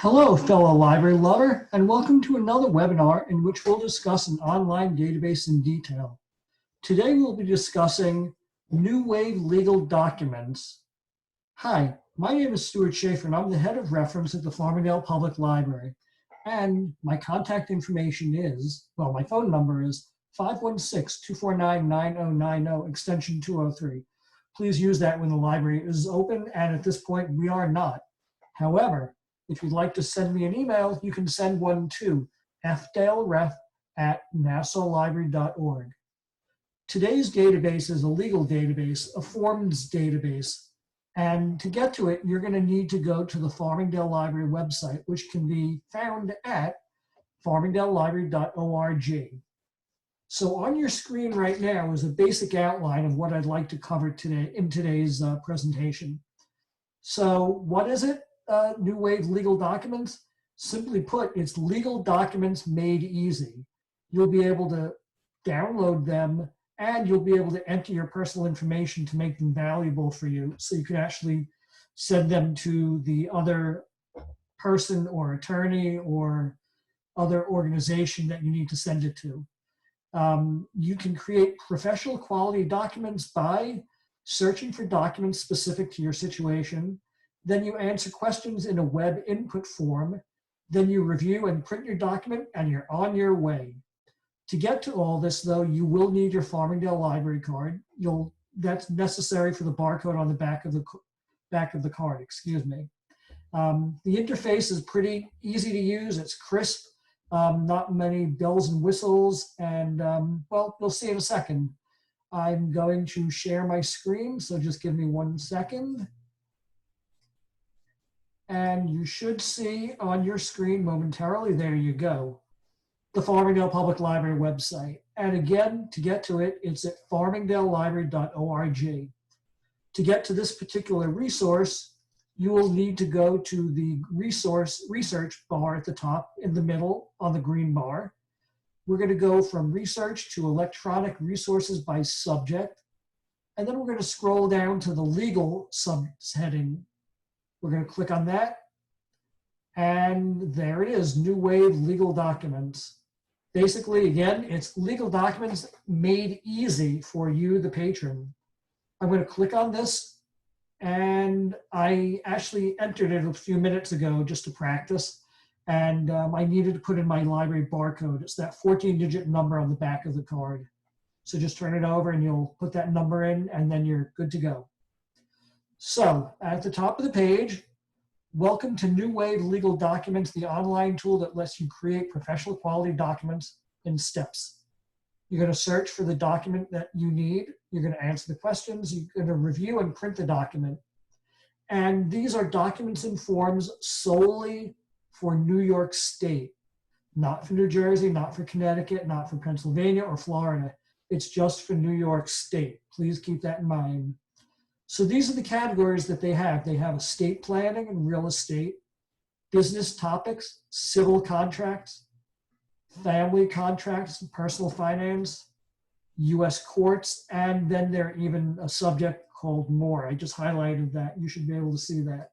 Hello, fellow library lover, and welcome to another webinar in which we'll discuss an online database in detail. Today we'll be discussing NuWav Legal Documents. Hi, my name is Stuart Schaefer, and I'm the head of reference at the Farmingdale Public Library. And my contact information is, well, my phone number is 516-249-9090, extension 203. Please use that when the library is open, and at this point we are not. However, if you'd like to send me an email, you can send one to fdaleref@nassaulibrary.org. Today's database is a legal database, a forms database. And to get to it, you're going to need to go to the Farmingdale Library website, which can be found at farmingdalelibrary.org. So on your screen right now is a basic outline of what I'd like to cover today in today's presentation. So what is it? NuWav Legal Documents? Simply put, it's legal documents made easy. You'll be able to download them and you'll be able to enter your personal information to make them valuable for you. So you can actually send them to the other person or attorney or other organization that you need to send it to. You can create professional quality documents by searching for documents specific to your situation. Then you answer questions in a web input form. Then you review and print your document, and you're on your way. To get to all this, though, you will need your Farmingdale Library card. That's necessary for the barcode on the back of the card. Excuse me. The interface is pretty easy to use. It's crisp, not many bells and whistles, and well, you'll see in a second. I'm going to share my screen, so just give me 1 second. And you should see on your screen momentarily, there you go, the Farmingdale Public Library website. And again, to get to it, it's at farmingdalelibrary.org. To get to this particular resource, you will need to go to the research bar at the top in the middle on the green bar. We're going to go from research to electronic resources by subject. And then we're going to scroll down to the legal subheading. We're going to click on that, and there it is, NuWav Legal Documents. Basically, again, it's legal documents made easy for you, the patron. I'm going to click on this, and I actually entered it a few minutes ago just to practice, and I needed to put in my library barcode. It's that 14-digit number on the back of the card. So just turn it over, and you'll put that number in, and then you're good to go. So at the top of the page, welcome to NuWav Legal Documents, the online tool that lets you create professional quality documents in steps. You're going to search for the document that you need. You're going to answer the questions. You're going to review and print the document. And these are documents and forms solely for New York State, not for New Jersey, not for Connecticut, not for Pennsylvania or Florida. It's just for New York State. Please keep that in mind. So these are the categories that they have. They have estate planning and real estate, business topics, civil contracts, family contracts, personal finance, U.S. courts, and then there's even a subject called more. I just highlighted that. You should be able to see that.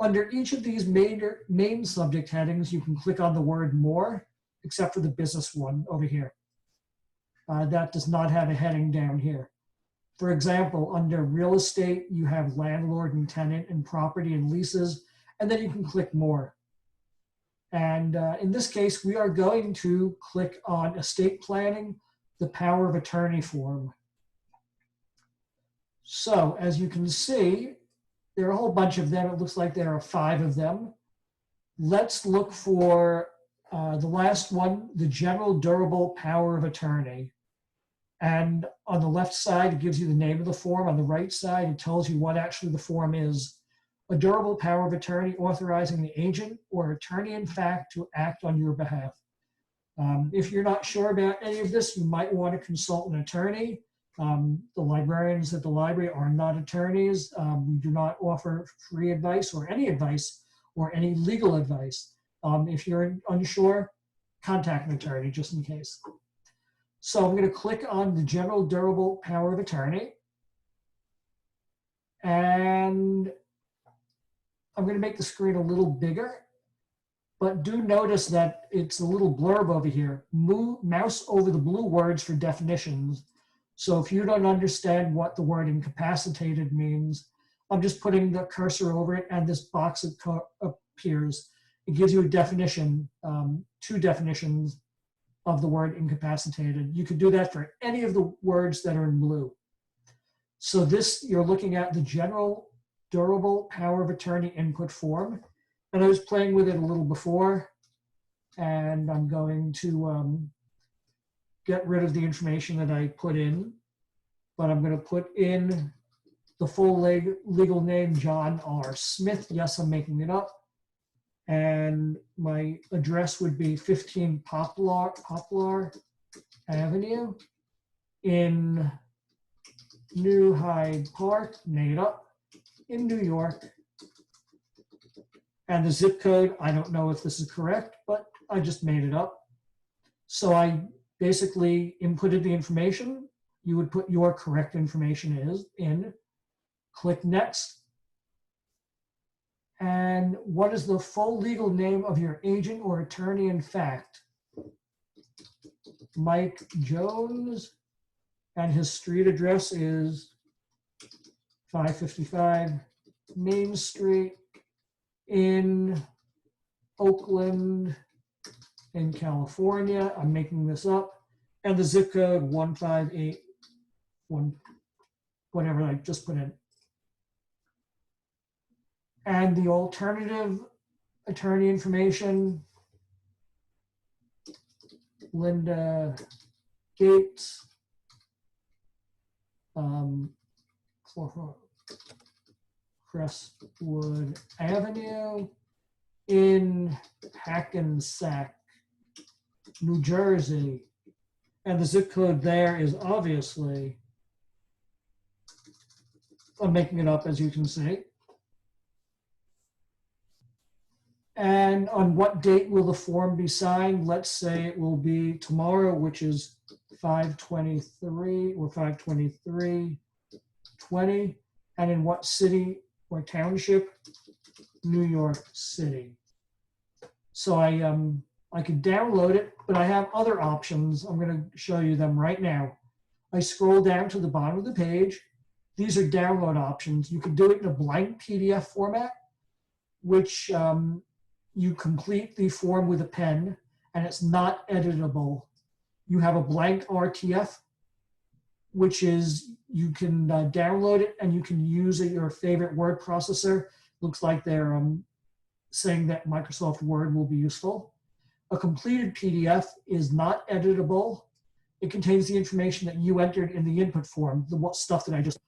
Under each of these main subject headings, you can click on the word more, except for the business one over here. That does not have a heading down here. For example, under real estate, you have landlord and tenant and property and leases, and then you can click more. And in this case, we are going to click on estate planning, the power of attorney form. So as you can see, there are a whole bunch of them. It looks like there are 5 of them. Let's look for the last one, the general durable power of attorney. And on the left side, it gives you the name of the form. On the right side, it tells you what actually the form is. A durable power of attorney authorizing the agent or attorney in fact to act on your behalf. If you're not sure about any of this, you might want to consult an attorney. The librarians at the library are not attorneys. We do not offer free advice or any legal advice. If you're unsure, contact an attorney just in case. So I'm going to click on the general durable power of attorney. And I'm going to make the screen a little bigger But do notice that it's a little blurb over here. Mouse over the blue words for definitions. So if you don't understand what the word incapacitated means, I'm just putting the cursor over it and this box appears. It gives you a definition, 2 definitions of the word incapacitated. You could do that for any of the words that are in blue. So this, you're looking at the general durable power of attorney input form. And I was playing with it a little before, and I'm going to get rid of the information that I put in, but I'm going to put in the full legal name, John R. Smith. Yes, I'm making it up. And my address would be 15 Poplar Avenue in New Hyde Park, made up, in New York. And the zip code, I don't know if this is correct, but I just made it up. So I basically inputted the information. You would put your correct information in, click next. And what is the full legal name of your agent or attorney in fact? Mike Jones, and his street address is 555 Main Street in Oakland, in California. I'm making this up. And the zip code 1581, whatever I just put in. And the alternative attorney information, Linda Gates, Crestwood Avenue in Hackensack, New Jersey. And the zip code there is obviously, I'm making it up as you can see. And on what date will the form be signed? Let's say it will be tomorrow, which is 5/23 or 5/23/20. And in what city or township? New York City. So I could download it, but I have other options. I'm going to show you them right now. I scroll down to the bottom of the page. These are download options. You could do it in a blank PDF format, which you complete the form with a pen, and it's not editable. You have a blank RTF, which is, you can download it and you can use it, your favorite word processor. Looks like they're saying that Microsoft Word will be useful. A completed PDF is not editable. It contains the information that you entered in the input form, the stuff that I just.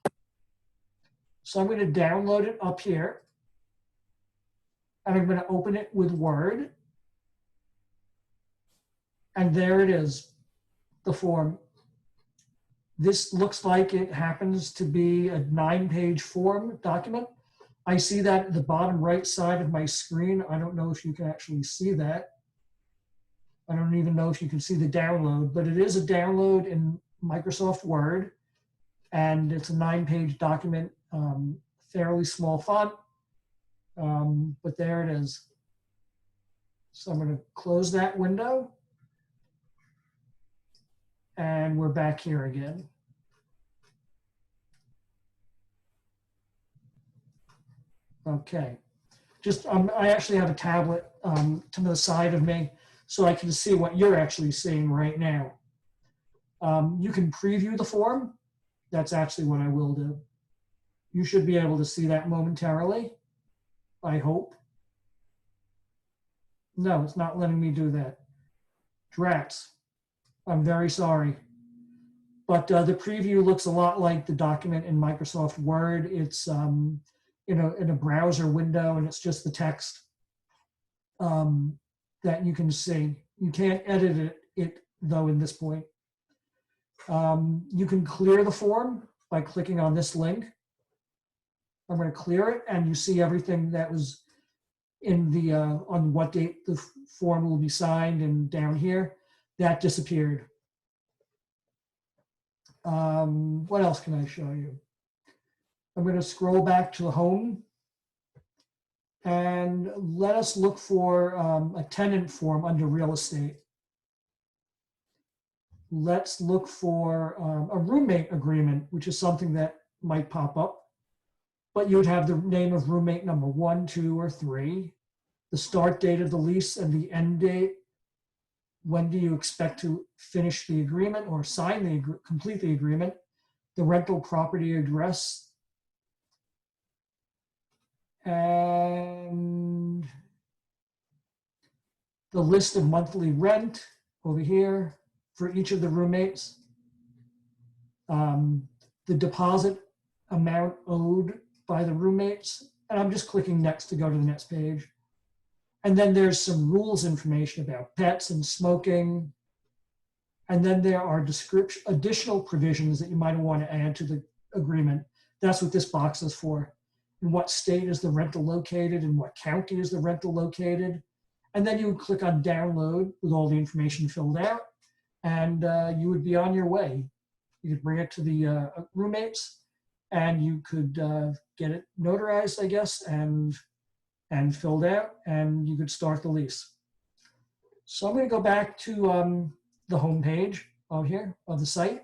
So I'm going to download it up here. And I'm going to open it with Word. And there it is, the form. This looks like it happens to be a 9-page form document. I see that at the bottom right side of my screen. I don't know if you can actually see that. I don't even know if you can see the download, but it is a download in Microsoft Word. And it's a 9-page document, fairly small font. But there it is. So I'm going to close that window. And we're back here again. Okay. Just, I actually have a tablet to the side of me, so I can see what you're actually seeing right now. You can preview the form. That's actually what I will do. You should be able to see that momentarily, I hope. No, it's not letting me do that. Drats. I'm very sorry. But the preview looks a lot like the document in Microsoft Word. It's in a browser window, and it's just the text that you can see. You can't edit it though in this point. You can clear the form by clicking on this link. I'm going to clear it, and you see everything that was in the on what date the form will be signed, and down here that disappeared. What else can I show you? I'm going to scroll back to the home And let us look for a tenant form under real estate. Let's look for a roommate agreement, which is something that might pop up. But you would have the name of roommate number 1, 2, or 3, the start date of the lease and the end date. When do you expect to finish the agreement or complete the agreement? The rental property address. And the list of monthly rent over here for each of the roommates. The deposit amount owed by the roommates. And I'm just clicking next to go to the next page. And then there's some rules information about pets and smoking. And then there are additional provisions that you might want to add to the agreement. That's what this box is for. In what state is the rental located? In what county is the rental located? And then you would click on download with all the information filled out, and you would be on your way. You could bring it to the roommates, and you could get it notarized, I guess, and filled out, and you could start the lease. So I'm going to go back to the home page of here of the site.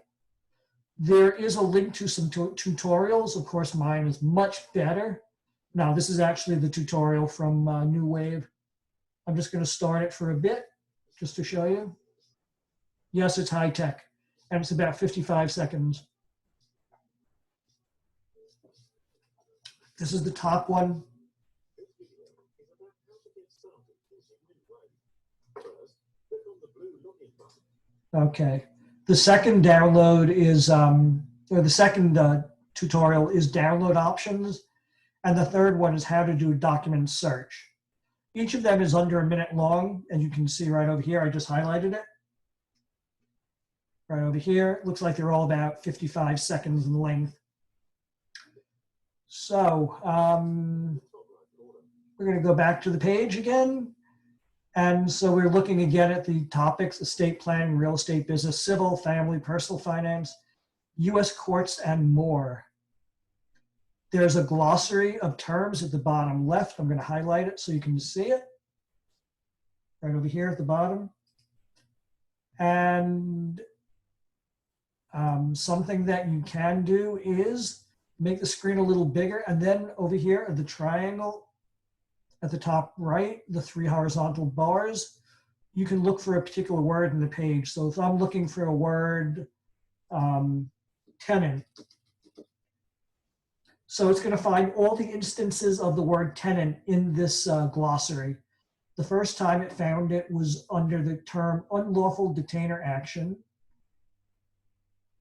There is a link to some tutorials. Of course, mine is much better. Now, this is actually the tutorial from NuWav. I'm just going to start it for a bit, just to show you. Yes, it's high tech, and it's about 55 seconds. This is the top one. Okay. The second download is, or the second tutorial is download options. And the third one is how to do document search. Each of them is under a minute long, and you can see right over here, I just highlighted it. Right over here, it looks like they're all about 55 seconds in length. So we're going to go back to the page again. And so we're looking again at the topics: estate planning, real estate, business, civil, family, personal finance, US courts, and more. There's a glossary of terms at the bottom left. I'm going to highlight it so you can see it. Right over here at the bottom. And something that you can do is make the screen a little bigger. And then over here at the triangle at the top right, the 3 horizontal bars, you can look for a particular word in the page. So if I'm looking for a word, tenant, so it's going to find all the instances of the word tenant in this glossary. The first time it found it was under the term unlawful detainer action.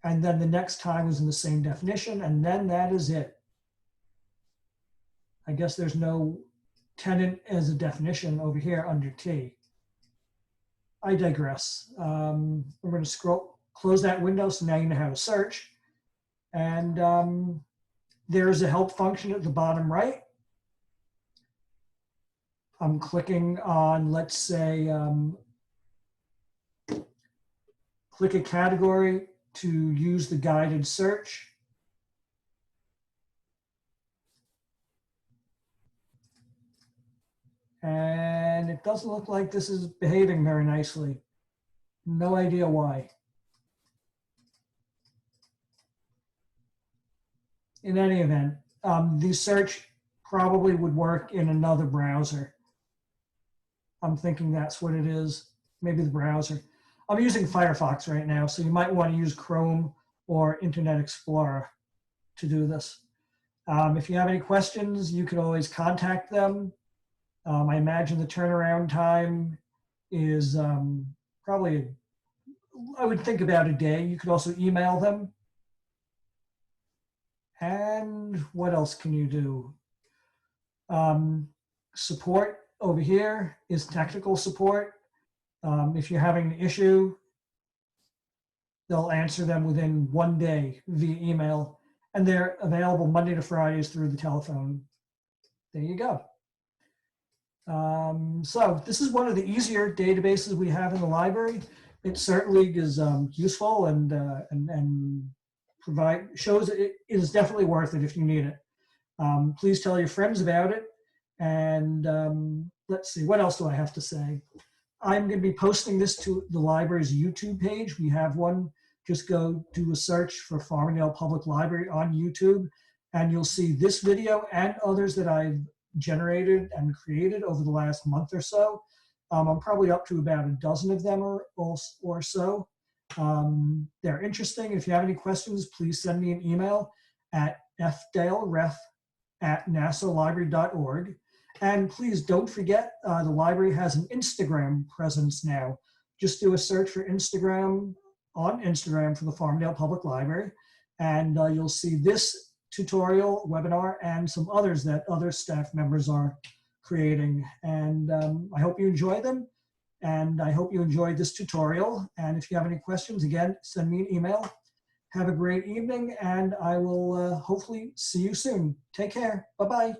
And then the next time was in the same definition, and then that is it. I guess there's no tenant as a definition over here under T. I digress. We're going to close that window, so now you know how to search. And there's a help function at the bottom right. I'm clicking on, let's say, click a category to use the guided search. And it doesn't look like this is behaving very nicely. No idea why. In any event, the search probably would work in another browser. I'm thinking that's what it is, maybe the browser. I'm using Firefox right now, so you might want to use Chrome or Internet Explorer to do this. If you have any questions, you can always contact them. I imagine the turnaround time is probably, I would think about a day. You could also email them. And what else can you do? Support over here is technical support. If you're having an issue, they'll answer them within 1 day via email, and they're available Monday to Fridays through the telephone. There you go. So this is one of the easier databases we have in the library. It certainly is useful and shows it is definitely worth it if you need it. Please tell your friends about it, And let's see, what else do I have to say? I'm going to be posting this to the library's YouTube page. We have one. Just go do a search for Farmingdale Public Library on YouTube, and you'll see this video and others that I've generated and created over the last month or so. I'm probably up to about a dozen of them or so. They're interesting. If you have any questions, please send me an email at fdaleref@nassaulibrary.org. And please don't forget, the library has an Instagram presence now. Just do a search for Instagram on Instagram for the Farmingdale Public Library, and you'll see this tutorial webinar and some others that other staff members are creating. And I hope you enjoy them, and I hope you enjoyed this tutorial. And if you have any questions, again, send me an email. Have a great evening, and I will hopefully see you soon. Take care. Bye-bye.